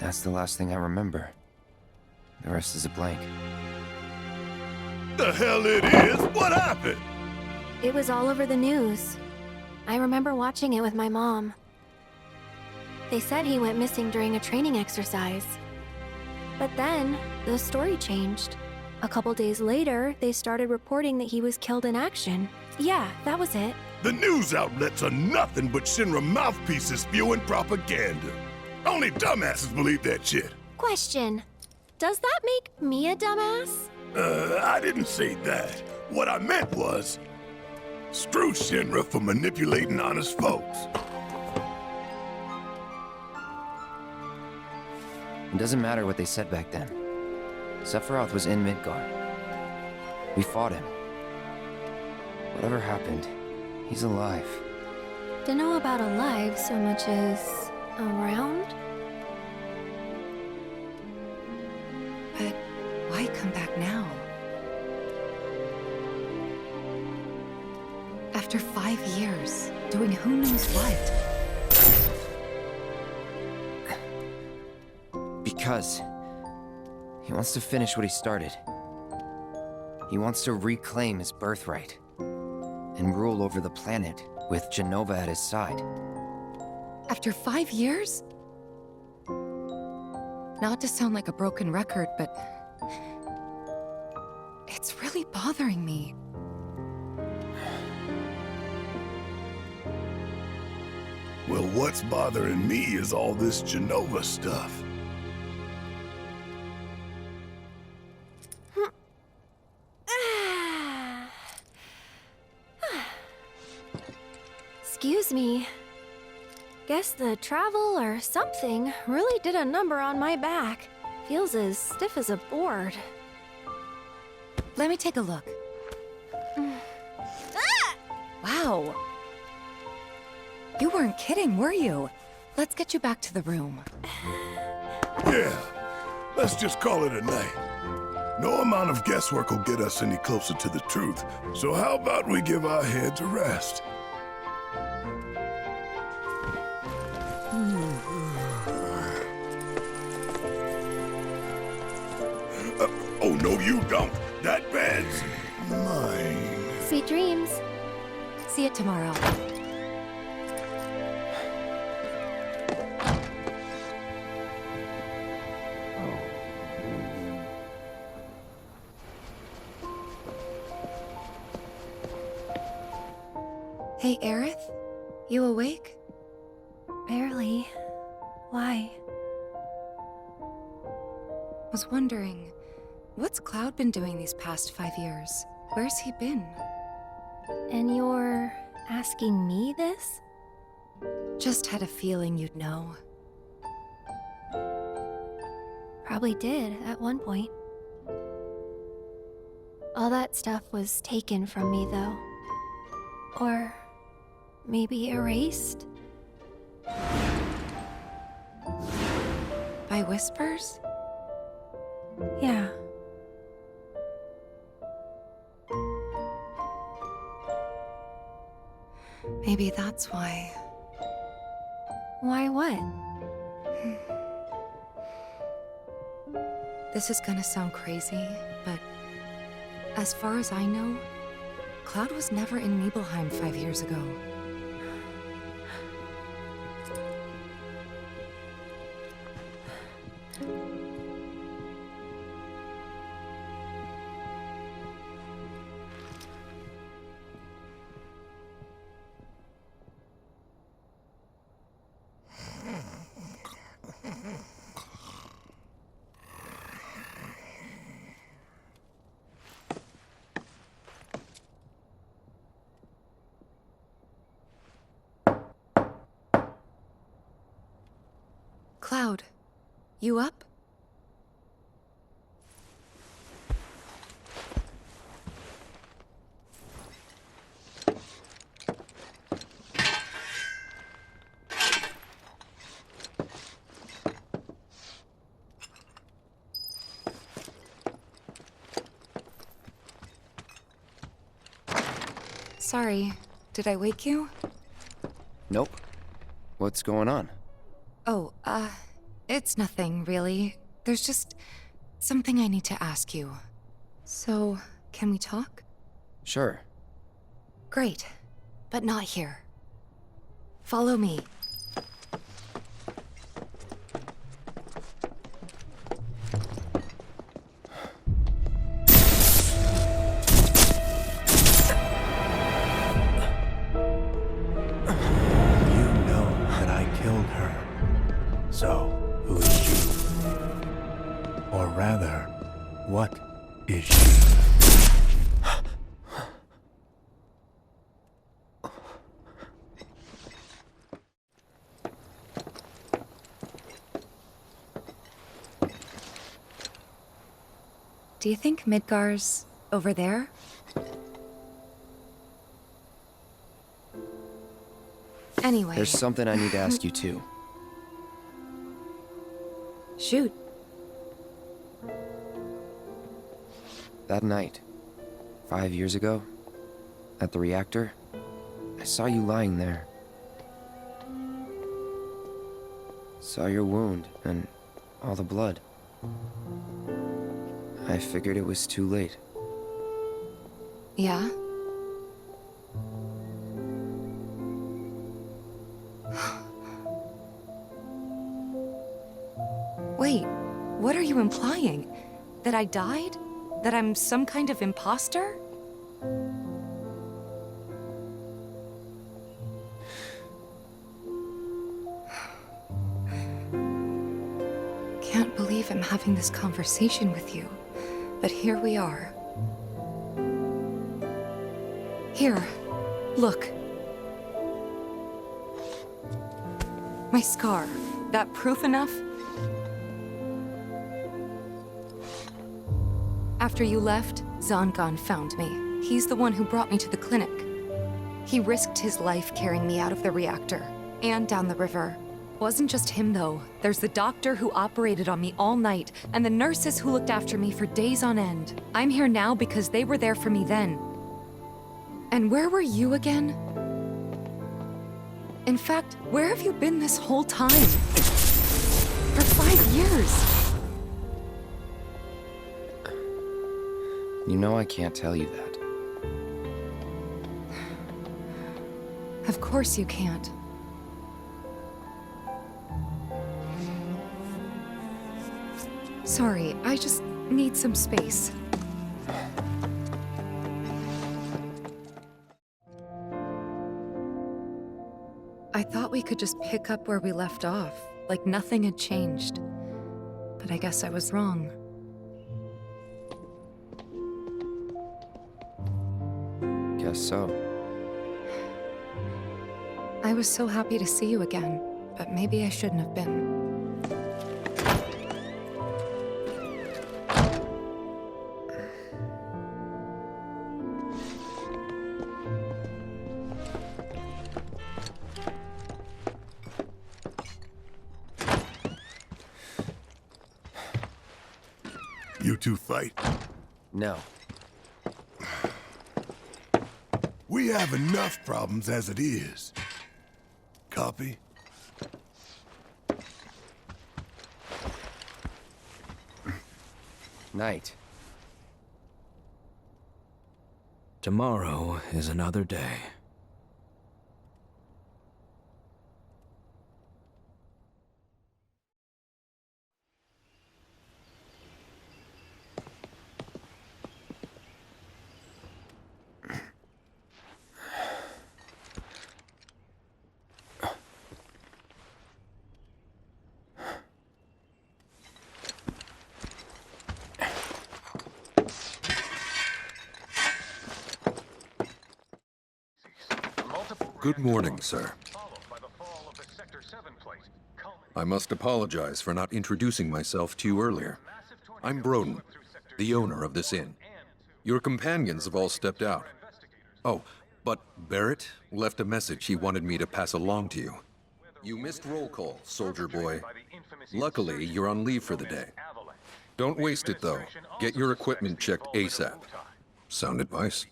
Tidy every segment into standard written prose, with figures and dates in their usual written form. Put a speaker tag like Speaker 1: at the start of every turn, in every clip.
Speaker 1: That's the last thing I remember. The rest is a blank.
Speaker 2: The hell it is? What happened?
Speaker 3: It was all over the news. I remember watching it with my mom. They said he went missing during a training exercise. But then, the story changed. A couple days later, they started reporting that he was killed in action. Yeah, that was it.
Speaker 2: The news outlets are nothing but Shinra mouthpieces spewing propaganda. Only dumbasses believe that shit.
Speaker 3: Question. Does that make me a dumbass?
Speaker 2: I didn't say that. What I meant was, screw Shinra for manipulating honest folks.
Speaker 1: It doesn't matter what they said back then. Sephiroth was in Midgar. We fought him. Whatever happened, he's alive.
Speaker 3: Don't know about alive so much as around?
Speaker 4: But why come back now? After 5 years, doing who knows what?
Speaker 1: Because he wants to finish what he started. He wants to reclaim his birthright and rule over the planet with Jenova at his side.
Speaker 4: After 5 years? Not to sound like a broken record, but it's really bothering me.
Speaker 2: Well, what's bothering me is all this Jenova stuff.
Speaker 3: Excuse me. Guess the travel or something really did a number on my back. Feels as stiff as a board.
Speaker 4: Let me take a look. Wow. You weren't kidding, were you? Let's get you back to the room.
Speaker 2: Yeah, let's just call it a night. No amount of guesswork will get us any closer to the truth, so how about we give our heads a rest? Oh, no you don't. That bed's mine.
Speaker 3: Sweet dreams.
Speaker 4: See you tomorrow. Hey, Aerith? You awake?
Speaker 3: Barely. Why?
Speaker 4: Was wondering, what's Cloud been doing these past 5 years? Where's he been?
Speaker 3: And you're asking me this?
Speaker 4: Just had a feeling you'd know.
Speaker 3: Probably did at one point. All that stuff was taken from me, though. Or maybe erased?
Speaker 4: By whispers?
Speaker 3: Yeah.
Speaker 4: Maybe that's why.
Speaker 3: Why what?
Speaker 4: This is gonna sound crazy, but as far as I know, Cloud was never in Nibelheim 5 years ago. Cloud, you up? Sorry, did I wake you?
Speaker 1: Nope. What's going on?
Speaker 4: Oh, It's nothing, really. There's just something I need to ask you. So, can we talk?
Speaker 1: Sure.
Speaker 4: Great. But not here. Follow me.
Speaker 5: So, who is she? Or rather, what is she?
Speaker 4: Do you think Midgar's over there? Anyway.
Speaker 1: There's something I need to ask you too.
Speaker 4: Shoot.
Speaker 1: That night, 5 years ago, at the reactor, I saw you lying there. Saw your wound and all the blood. I figured it was too late.
Speaker 4: Yeah? Wait, what are you implying? That I died? That I'm some kind of imposter? Can't believe I'm having this conversation with you, but here we are. Here, look. My scar. That proof enough? After you left, Zangan found me. He's the one who brought me to the clinic. He risked his life carrying me out of the reactor and down the river. Wasn't just him, though. There's the doctor who operated on me all night, and the nurses who looked after me for days on end. I'm here now because they were there for me then. And where were you again? In fact, where have you been this whole time? For 5 years.
Speaker 1: You know I can't tell you that.
Speaker 4: Of course you can't. Sorry, I just need some space. I thought we could just pick up where we left off, like nothing had changed. But I guess I was wrong.
Speaker 1: Guess so.
Speaker 4: I was so happy to see you again, but maybe I shouldn't have been.
Speaker 2: You two fight?
Speaker 1: No.
Speaker 2: We have enough problems as it is. Copy?
Speaker 1: Night.
Speaker 5: Tomorrow is another day.
Speaker 6: Good morning, sir. I must apologize for not introducing myself to you earlier. I'm Broden, the owner of this inn. Your companions have all stepped out. Oh, but Barrett left a message he wanted me to pass along to you. You missed roll call, soldier boy. Luckily, you're on leave for the day. Don't waste it, though. Get your equipment checked ASAP. Sound advice?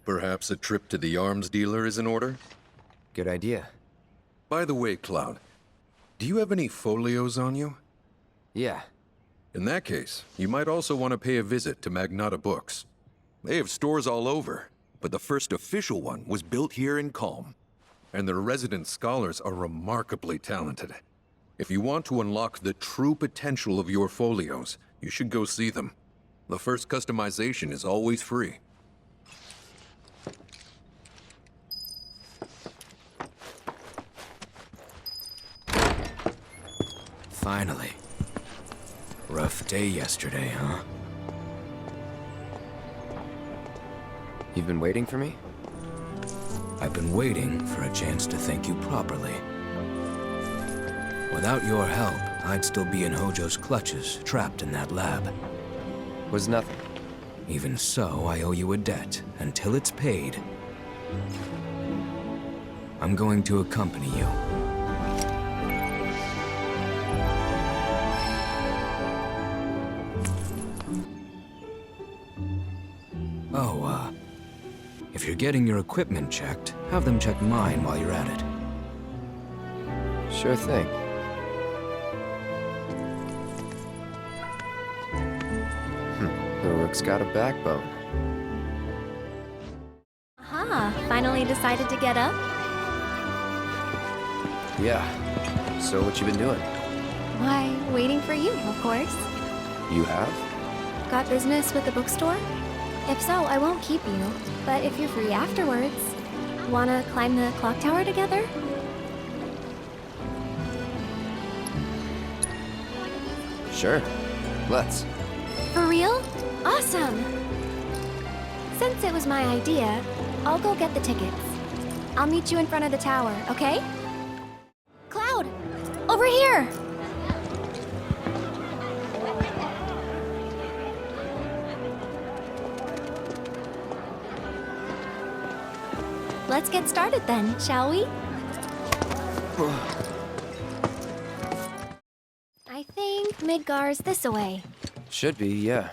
Speaker 6: Perhaps a trip to the arms dealer is in order?
Speaker 1: Good idea.
Speaker 6: By the way, Cloud, Do you have any folios on you?
Speaker 1: Yeah.
Speaker 6: In that case, you might also want to pay a visit to Magnata Books. They have stores all over, but the first official one was built here in Kalm. And their resident scholars are remarkably talented. If you want to unlock the true potential of your folios, you should go see them. The first customization is always free.
Speaker 5: Finally. Rough day yesterday, huh?
Speaker 1: You've been waiting for me?
Speaker 5: I've been waiting for a chance to thank you properly. Without your help, I'd still be in Hojo's clutches, trapped in that lab.
Speaker 1: Was nothing.
Speaker 5: Even so, I owe you a debt. Until it's paid, I'm going to accompany you. If you're getting your equipment checked, have them check mine while you're at it.
Speaker 1: Sure thing. The rook's got a backbone.
Speaker 3: Aha, finally decided to get up?
Speaker 1: Yeah. So what you been doing?
Speaker 3: Why, waiting for you, of course.
Speaker 1: You have?
Speaker 3: Got business with the bookstore? If so, I won't keep you. But if you're free afterwards, wanna climb the clock tower together?
Speaker 1: Sure. Let's.
Speaker 3: For real? Awesome! Since it was my idea, I'll go get the tickets. I'll meet you in front of the tower, okay? Cloud! Over here! Let's get started then, shall we? I think Midgar's this away.
Speaker 1: Should be, yeah.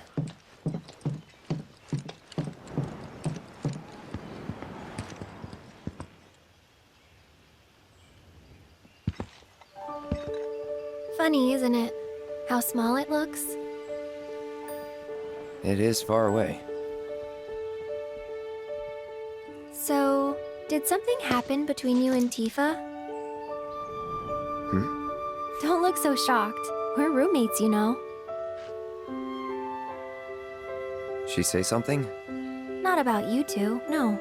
Speaker 3: Funny, isn't it? How small it looks?
Speaker 1: It is far away.
Speaker 3: So, did something happen between you and Tifa? Don't look so shocked. We're roommates, you know.
Speaker 1: She say something?
Speaker 3: Not about you two, no.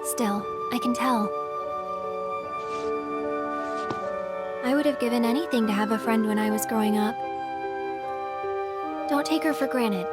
Speaker 3: Still, I can tell. I would have given anything to have a friend when I was growing up. Don't take her for granted.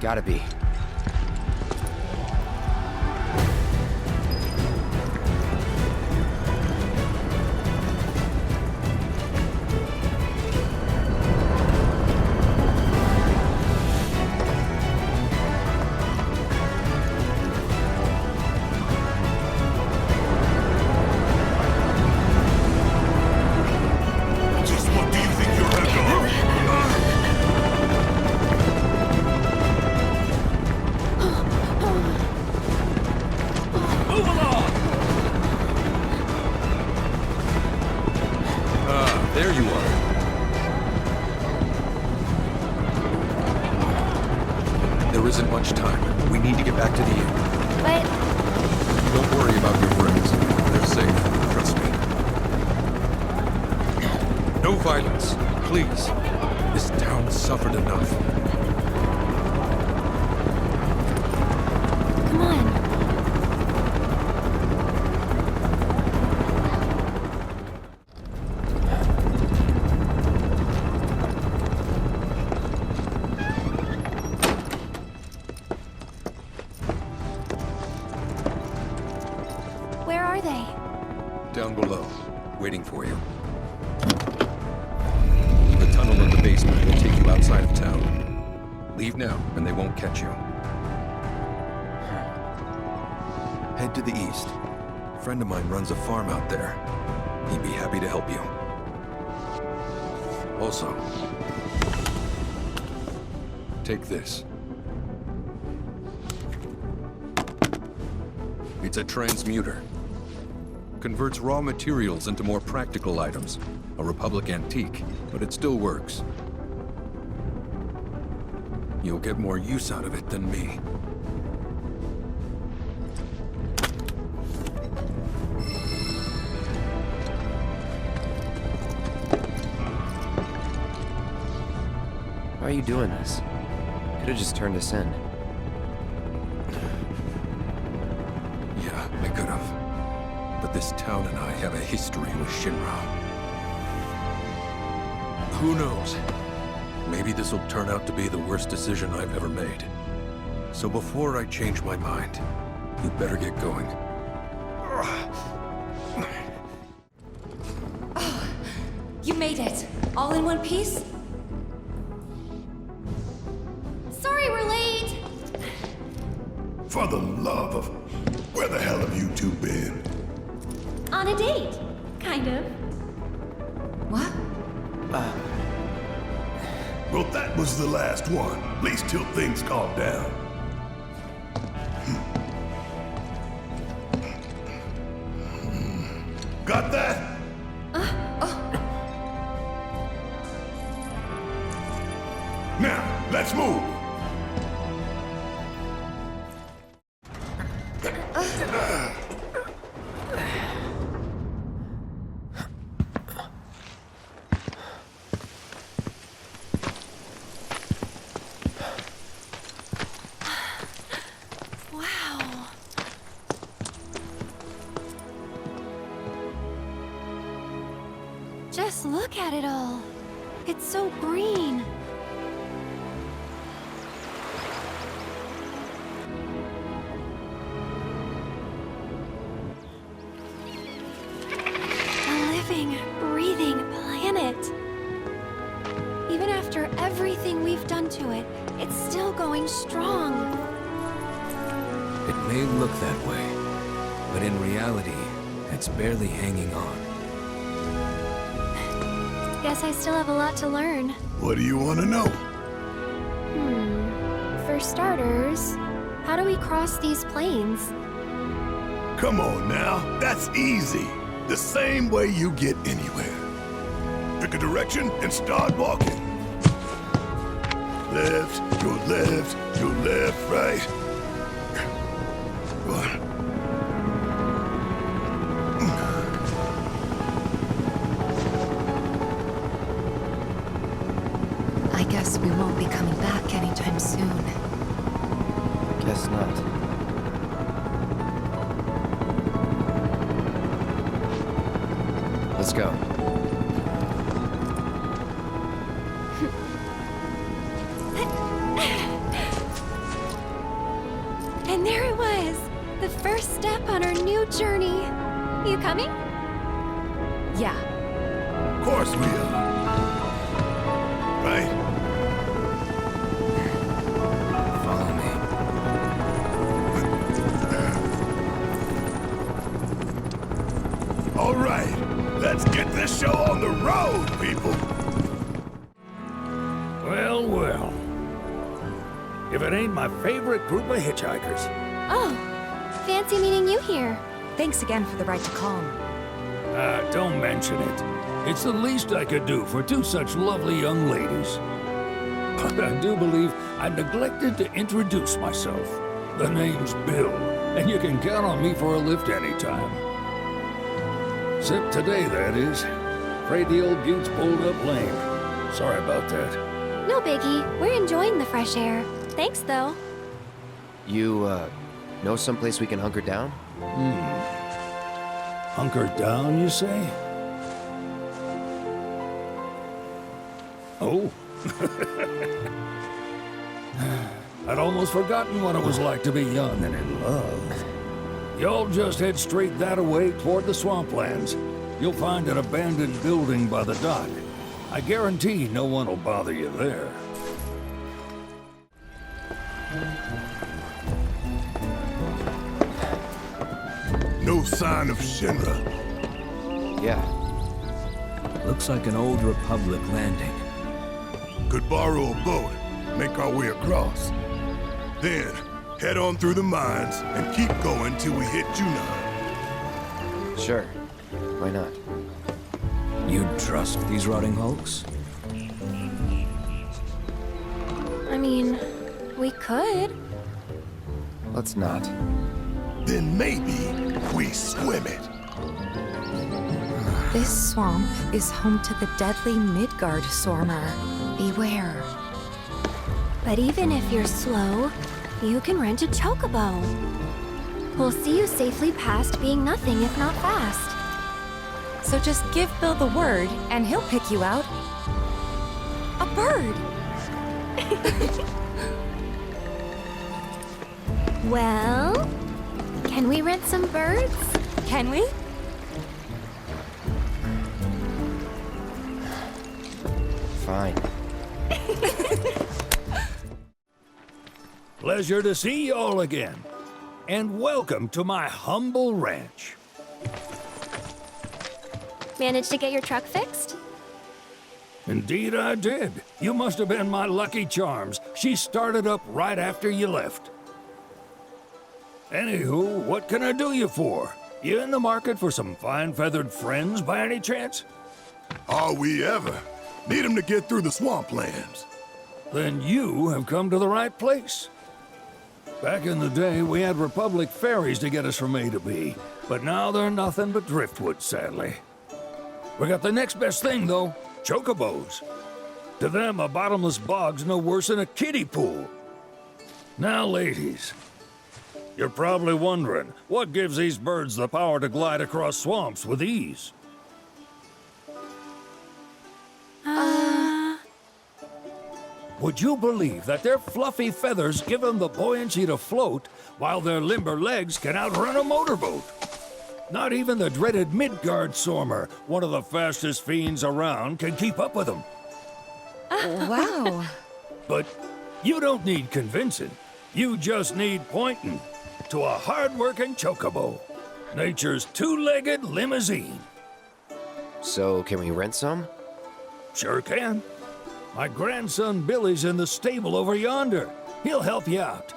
Speaker 1: Gotta be.
Speaker 6: There you are. There isn't much time. We need to get back to the inn.
Speaker 3: But
Speaker 6: Don't worry about your friends. They're safe. Trust No violence, please. This town suffered enough.
Speaker 3: Come on. Where are they?
Speaker 6: Down below, waiting for you. The tunnel in the basement will take you outside of town. Leave now, and they won't catch you. Head to the east. A friend of mine runs a farm out there. He'd be happy to help you. Also, take this. It's a transmuter. Converts raw materials into more practical items. A Republic antique, but it still works. You'll get more use out of it than me.
Speaker 1: Why are you doing this? Could have just turned us in.
Speaker 6: Yeah, I could have. But this town and I have a history with Shinra. Who knows? Maybe this'll turn out to be the worst decision I've ever made. So before I change my mind, you better get going.
Speaker 4: Oh, you made it. All in one piece?
Speaker 3: Sorry we're late.
Speaker 2: For the love of... Where the hell have you two been?
Speaker 3: On a date, kind of.
Speaker 4: What?
Speaker 2: Well, that was the last one. At least till things calm down. Got that? Now, let's move.
Speaker 3: Wow. Just look at it all. It's so green. A living, breathing planet. Even after everything we've done to it, it's still going strong.
Speaker 5: It may look that way, but in reality, it's barely hanging on.
Speaker 3: Guess I still have a lot to learn.
Speaker 2: What do you want to know?
Speaker 3: For starters, how do we cross these plains?
Speaker 2: Come on now, that's easy. The same way you get anywhere. Pick a direction and start walking. Left, go left, right.
Speaker 4: I guess we won't be coming back anytime soon.
Speaker 1: Guess not. Let's go.
Speaker 3: And there it was, the first step on our new journey. You coming?
Speaker 4: Yeah.
Speaker 2: Of course we are. Right?
Speaker 5: Follow me.
Speaker 2: All right, let's get this show on the road, people.
Speaker 7: Well, well. If it ain't my favorite group of hitchhikers.
Speaker 3: Oh, fancy meeting you here.
Speaker 4: Thanks again for the ride to Kalm.
Speaker 7: Don't mention it. It's the least I could do for two such lovely young ladies. But I do believe I neglected to introduce myself. The name's Bill, and you can count on me for a lift anytime. Except today, that is. Afraid the old bute's pulled up lame. Sorry about that.
Speaker 3: No biggie. We're enjoying the fresh air. Thanks, though.
Speaker 1: You, know someplace we can hunker down?
Speaker 7: Hunker down, you say? Oh. I'd almost forgotten what it was like to be young and in love. Y'all just head straight that-a-way toward the swamplands. You'll find an abandoned building by the dock. I guarantee no one will bother you there.
Speaker 2: No sign of Shinra.
Speaker 1: Yeah.
Speaker 5: Looks like an old Republic landing.
Speaker 2: Could borrow a boat, make our way across. Then, head on through the mines and keep going till we hit Junon.
Speaker 1: Sure. Why not?
Speaker 5: You'd trust these rotting hulks?
Speaker 3: I mean, we could.
Speaker 1: Let's not.
Speaker 2: Then maybe we swim it.
Speaker 4: This swamp is home to the deadly Midgarsoromr. Beware.
Speaker 3: But even if you're slow, you can rent a chocobo. We'll see you safely past being nothing if not fast.
Speaker 4: So just give Bill the word, and he'll pick you out. A bird!
Speaker 3: Well, can we rent some birds?
Speaker 4: Can we?
Speaker 1: Fine.
Speaker 7: Pleasure to see y'all again. And welcome to my humble ranch.
Speaker 3: Managed to get your truck fixed?
Speaker 7: Indeed I did. You must have been my lucky charms. She started up right after you left. Anywho, what can I do you for? You in the market for some fine-feathered friends by any chance?
Speaker 2: Are we ever? Need 'em to get through the swamplands.
Speaker 7: Then you have come to the right place. Back in the day, we had Republic ferries to get us from A to B, but now they're nothing but driftwood, sadly. We got the next best thing, though, Chocobos. To them, a bottomless bog's no worse than a kiddie pool. Now, ladies, you're probably wondering, what gives these birds the power to glide across swamps with ease? Would you believe that their fluffy feathers give them the buoyancy to float, while their limber legs can outrun a motorboat? Not even the dreaded Midgarsoromr, one of the fastest fiends around, can keep up with them.
Speaker 4: Wow.
Speaker 7: But you don't need convincing. You just need pointing to a hard-working chocobo. Nature's two-legged limousine.
Speaker 1: So, can we rent some?
Speaker 7: Sure can. My grandson Billy's in the stable over yonder. He'll help you out.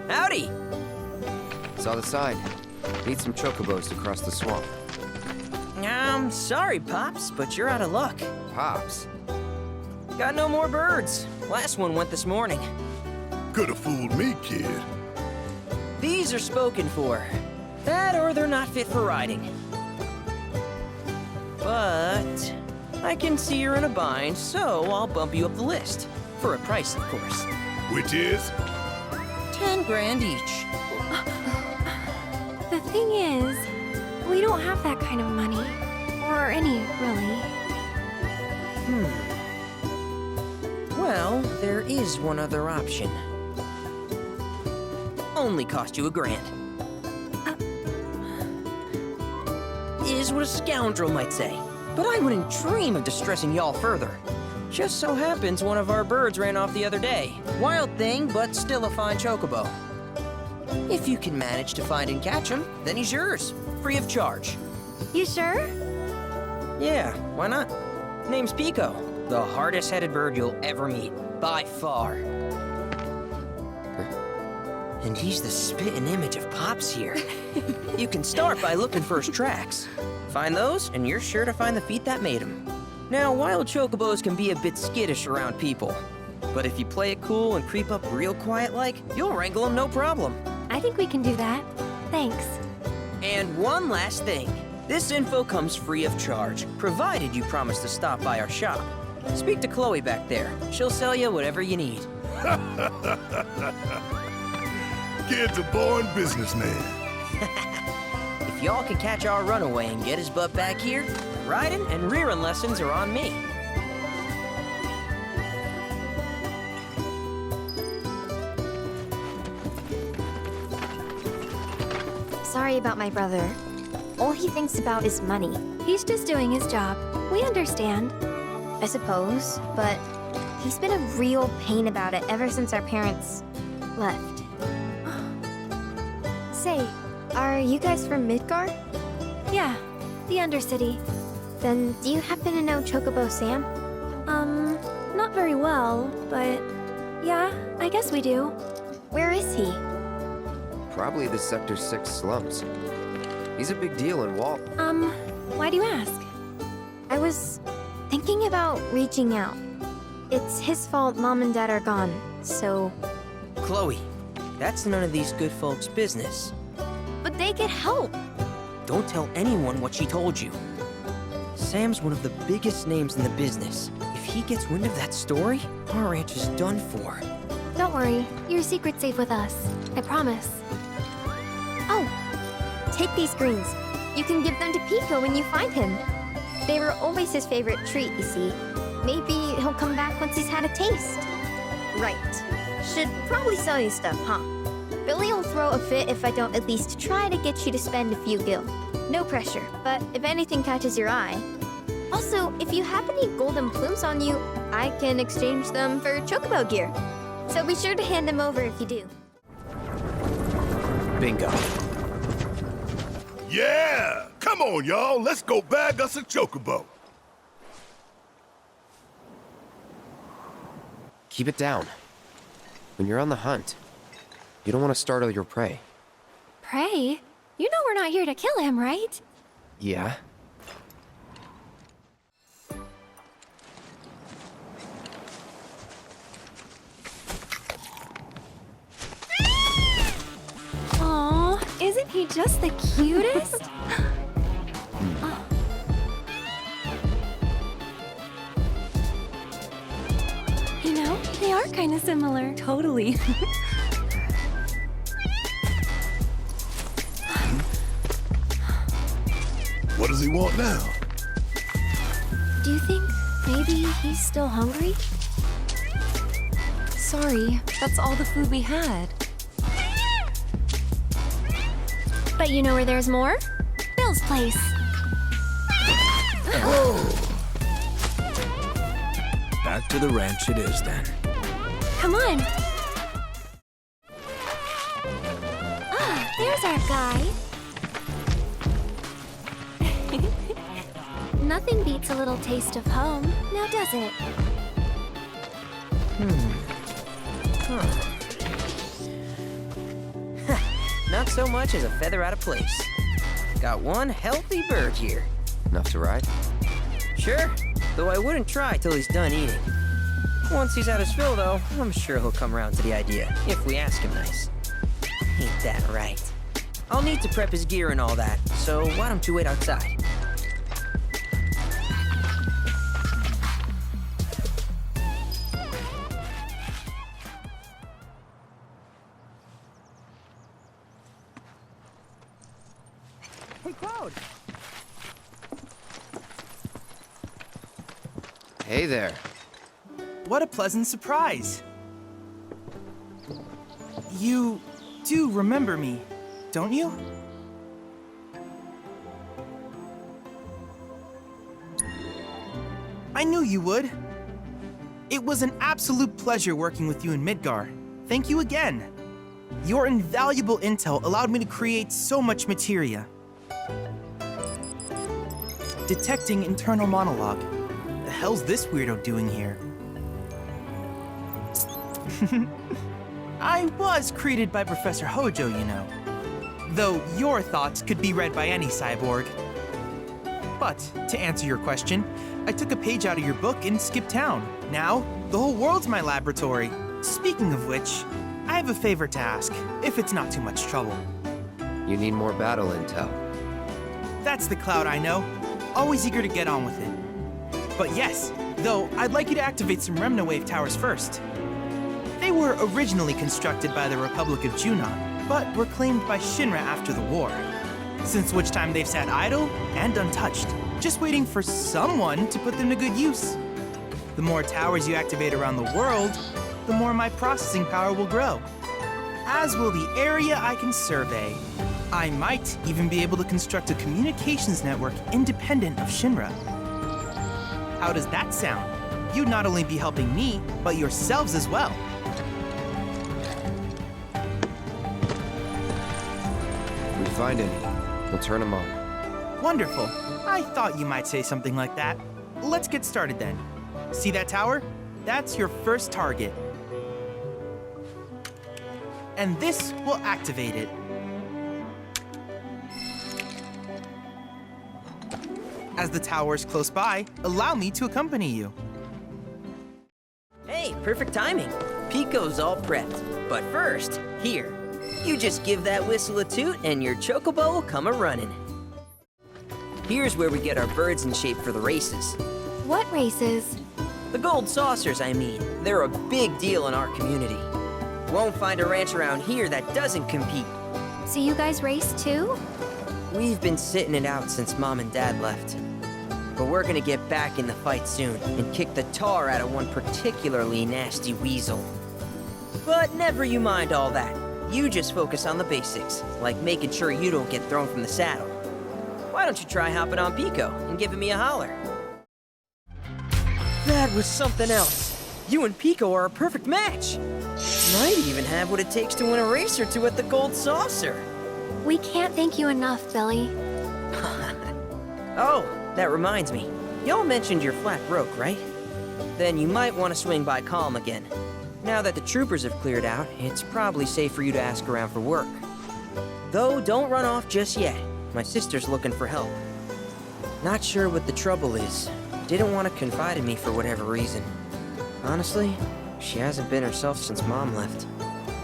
Speaker 8: Howdy!
Speaker 1: Saw the sign. Need some chocobos to cross the swamp.
Speaker 8: Sorry, Pops, but you're out of luck.
Speaker 1: Pops.
Speaker 8: Got no more birds. Last one went this morning.
Speaker 2: Could've fooled me, kid.
Speaker 8: These are spoken for. That or they're not fit for riding. But I can see you're in a bind, so I'll bump you up the list. For a price, of course.
Speaker 2: Which is?
Speaker 8: 10 grand each.
Speaker 3: The thing is, we don't have that kind of money. Or any, really.
Speaker 8: Well, there is one other option. Only cost you $1,000. Is what a scoundrel might say. But I wouldn't dream of distressing y'all further. Just so happens one of our birds ran off the other day. Wild thing, but still a fine chocobo. If you can manage to find and catch him, then he's yours, free of charge.
Speaker 3: You sure?
Speaker 8: Yeah, why not? Name's Pico, the hardest-headed bird you'll ever meet, by far. And he's the spitting image of Pops here. You can start by looking for his tracks. Find those, and you're sure to find the feet that made him. Now, wild chocobos can be a bit skittish around people. But if you play it cool and creep up real quiet-like, you'll wrangle them no problem.
Speaker 3: I think we can do that. Thanks.
Speaker 8: And one last thing. This info comes free of charge, provided you promise to stop by our shop. Speak to Chloe back there. She'll sell you whatever you need.
Speaker 2: Kid's a born businessman.
Speaker 8: If y'all can catch our runaway and get his butt back here, riding and rearing lessons are on me.
Speaker 3: Sorry about my brother. All he thinks about is money. He's just doing his job. We understand. I suppose, but he's been a real pain about it ever since our parents left. Say, are you guys from Midgar? Yeah, the Undercity. Then do you happen to know Chocobo Sam? Not very well, but yeah, I guess we do. Where is he?
Speaker 1: Probably the Sector 6 slums. He's a big deal in Wall.
Speaker 3: Why do you ask? I was thinking about reaching out. It's his fault Mom and Dad are gone, so...
Speaker 8: Chloe, that's none of these good folks' business.
Speaker 3: But they get help!
Speaker 8: Don't tell anyone what she told you. Sam's one of the biggest names in the business. If he gets wind of that story, our ranch is done for.
Speaker 3: Don't worry, your secret's safe with us. I promise. Oh! Take these greens. You can give them to Pico when you find him. They were always his favorite treat, you see. Maybe he'll come back once he's had a taste. Right. Should probably sell you stuff, huh? Billy will throw a fit if I don't at least try to get you to spend a few gil. No pressure, but if anything catches your eye. Also, if you have any golden plumes on you, I can exchange them for Chocobo gear. So be sure to hand them over if you do.
Speaker 1: Bingo.
Speaker 2: Yeah! Come on, y'all. Let's go bag us a chocobo.
Speaker 1: Keep it down. When you're on the hunt, you don't want to startle your prey.
Speaker 3: Prey? You know we're not here to kill him, right?
Speaker 1: Yeah?
Speaker 3: Aw, isn't he just the cutest? You know, they are kind of similar.
Speaker 4: Totally.
Speaker 2: What does he want now?
Speaker 3: Do you think maybe he's still hungry?
Speaker 4: Sorry, that's all the food we had.
Speaker 3: But you know where there's more? Bill's place.
Speaker 5: Back to the ranch it is then.
Speaker 3: Come on. Ah, there's our guy. Nothing beats a little taste of home, now does it?
Speaker 8: Not so much as a feather out of place. Got one healthy bird here.
Speaker 1: Enough to ride?
Speaker 8: Sure, though I wouldn't try till he's done eating. Once he's had his fill, though, I'm sure he'll come around to the idea, if we ask him nice. Ain't that right? I'll need to prep his gear and all that, so why don't you wait outside? Hey, Cloud!
Speaker 1: Hey there.
Speaker 9: What a pleasant surprise! You do remember me, don't you? I knew you would. It was an absolute pleasure working with you in Midgar. Thank you again. Your invaluable intel allowed me to create so much materia. Detecting internal monologue. The hell's this weirdo doing here? I was created by Professor Hojo, you know. Though your thoughts could be read by any cyborg. But, to answer your question, I took a page out of your book and skipped town. Now, the whole world's my laboratory. Speaking of which, I have a favor to ask, if it's not too much trouble.
Speaker 1: You need more battle intel.
Speaker 9: That's the Cloud I know. Always eager to get on with it. But yes, though, I'd like you to activate some Remna Wave towers first. They were originally constructed by the Republic of Junon, but were claimed by Shinra after the war. Since which time they've sat idle and untouched, just waiting for someone to put them to good use. The more towers you activate around the world, the more my processing power will grow. As will the area I can survey. I might even be able to construct a communications network independent of Shinra. How does that sound? You'd not only be helping me, but yourselves as well.
Speaker 1: If we find any, we'll turn them on.
Speaker 9: Wonderful. I thought you might say something like that. Let's get started then. See that tower? That's your first target. And this will activate it. As the tower is close by, allow me to accompany you.
Speaker 8: Hey, perfect timing. Pico's all prepped. But first, here. You just give that whistle a toot and your chocobo will come a-running. Here's where we get our birds in shape for the races.
Speaker 3: What races?
Speaker 8: The gold saucers, I mean. They're a big deal in our community. Won't find a ranch around here that doesn't compete.
Speaker 3: So you guys race too?
Speaker 8: We've been sitting it out since Mom and Dad left. But we're gonna get back in the fight soon and kick the tar out of one particularly nasty weasel. But never you mind all that. You just focus on the basics, like making sure you don't get thrown from the saddle. Why don't you try hopping on Pico and giving me a holler? That was something else. You and Pico are a perfect match. Might even have what it takes to win a race or two at the Gold Saucer.
Speaker 3: We can't thank you enough, Billy.
Speaker 8: Oh, that reminds me. Y'all mentioned your flat broke, right? Then you might want to swing by Kalm again. Now that the troopers have cleared out, it's probably safe for you to ask around for work. Though don't run off just yet. My sister's looking for help. Not sure what the trouble is. Didn't want to confide in me for whatever reason. Honestly, she hasn't been herself since Mom left.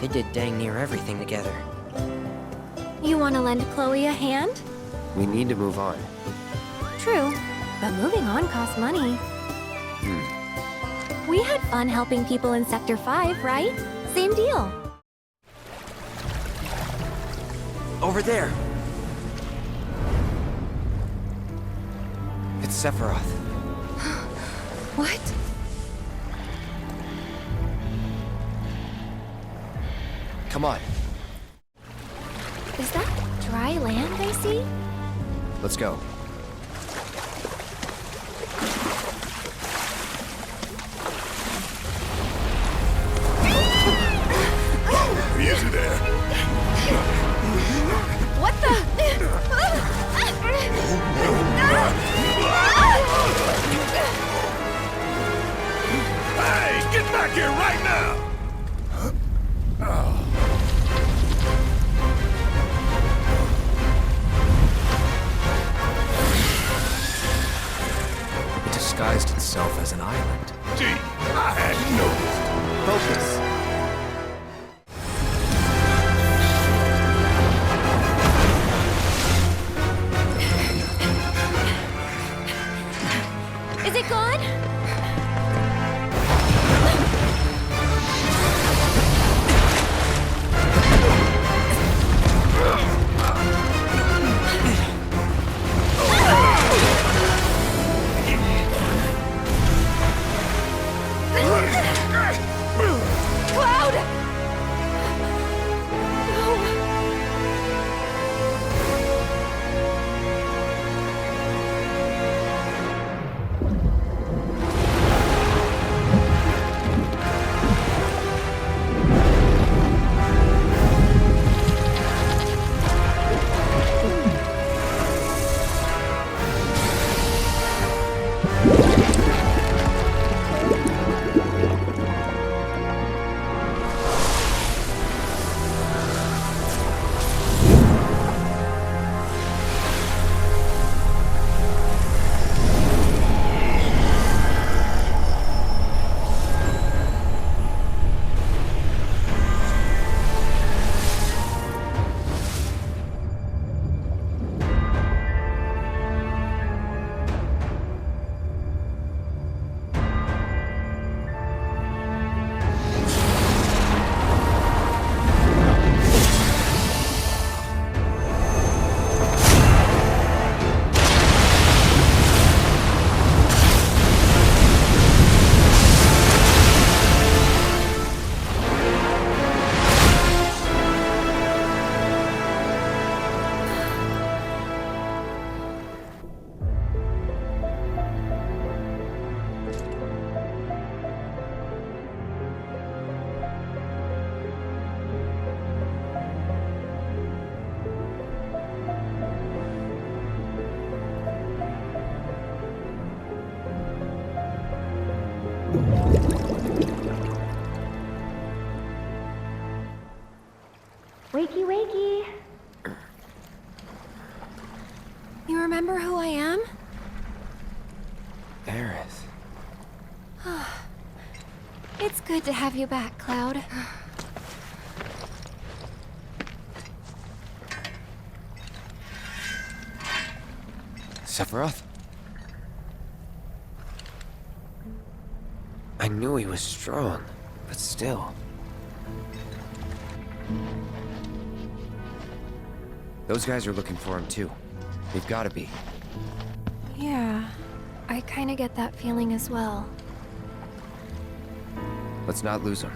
Speaker 8: They did dang near everything together.
Speaker 3: You want to lend Chloe a hand?
Speaker 1: We need to move on.
Speaker 3: True, but moving on costs money. We had fun helping people in Sector 5, right? Same deal.
Speaker 1: Over there! It's Sephiroth.
Speaker 4: What?
Speaker 1: Come on,
Speaker 3: Is that dry land I see?
Speaker 1: let's go.
Speaker 2: Easy there.
Speaker 3: What the?
Speaker 2: Hey, get back here right now!
Speaker 5: It disguised itself as an island.
Speaker 2: Gee, I hadn't noticed.
Speaker 1: Focus.
Speaker 3: Is it gone? Wakey, wakey. You remember who I am?
Speaker 1: Aerith.
Speaker 3: It's good to have you back, Cloud.
Speaker 1: Sephiroth? I knew he was strong, but still. Those guys are looking for him too. They've gotta be.
Speaker 3: Yeah, I kinda get that feeling as well.
Speaker 1: Let's not lose him.